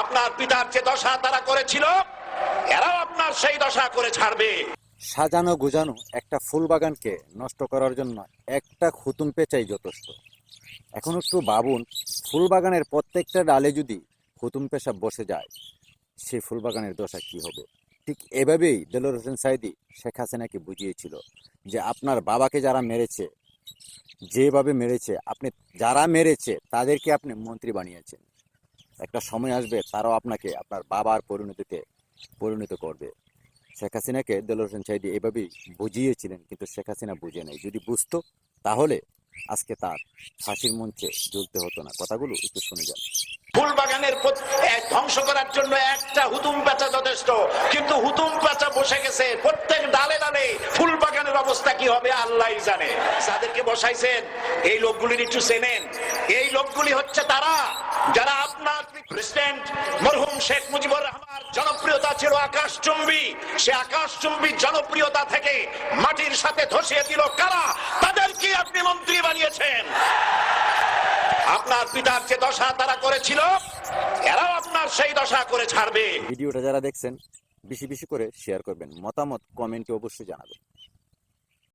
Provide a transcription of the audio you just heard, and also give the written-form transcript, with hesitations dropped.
আপনার পিতার যে দশা তারা করেছিল, এরাও আপনার সেই দশা করে ছাড়বে। সাজানো গুজানো একটা ফুল বাগানকে নষ্ট করার জন্য একটা খুতুন পেঁচাই যথেষ্ট। এখন একটু ভাবুন, ফুল বাগানের প্রত্যেকটা ডালে যদি খুতুন পেশা বসে যায়, সেই ফুল বাগানের দশা কি হবে? ঠিক এভাবেই দেলোয়ার হোসেন সাঈদী শেখ হাসিনাকে বুঝিয়েছিল যে আপনার বাবাকে যারা মেরেছে, যেভাবে মেরেছে, আপনি যারা মেরেছে তাদেরকে আপনি মন্ত্রী বানিয়েছেন। একটা সময় আসবে তারাও আপনাকে আপনার বাবার পরিণত করবে। শেখ হাসিনাকে দেলোয়ার হোসেন সাঈদী এভাবেই বুঝিয়েছিলেন, কিন্তু শেখ হাসিনা বুঝে নেই। যদি বুঝতো তাহলে আজকে তার ফাঁসির মঞ্চে ঝুলতে হতো না। কথাগুলো একটু শুনে যান। ফুল বাগানের ধ্বংস করার জন্য একটা হুতুম পেঁচা যথেষ্ট, কিন্তু হুতুম পেঁচা বসে গেছে প্রত্যেক ডালে ডালে। ফুল বাগানের অবস্থা কি হবে আল্লাহই জানে। যাদেরকে বসাইছেন এই লোকগুলির একটু চেনেন। এই লোকগুলি হচ্ছে তারা যারা আপনার প্রেসিডেন্ট মরহুম শেখ মুজিবুর রহমান জনপ্রিয়তা ছিল আকাশচুম্বী, সে আকাশচুম্বী জনপ্রিয়তা থেকে মাটির সাথে ধসিয়ে দিল কারা? তাদেরকে আপনি মন্ত্রী বানিয়েছেন। আপনার পিতার যে দশা তারা করেছিল, এরাও আপনার সেই দশা করে ছাড়বে। ভিডিওটা যারা দেখছেন বেশি বেশি করে শেয়ার করবেন, মতামত কমেন্টে অবশ্যই জানাবেন।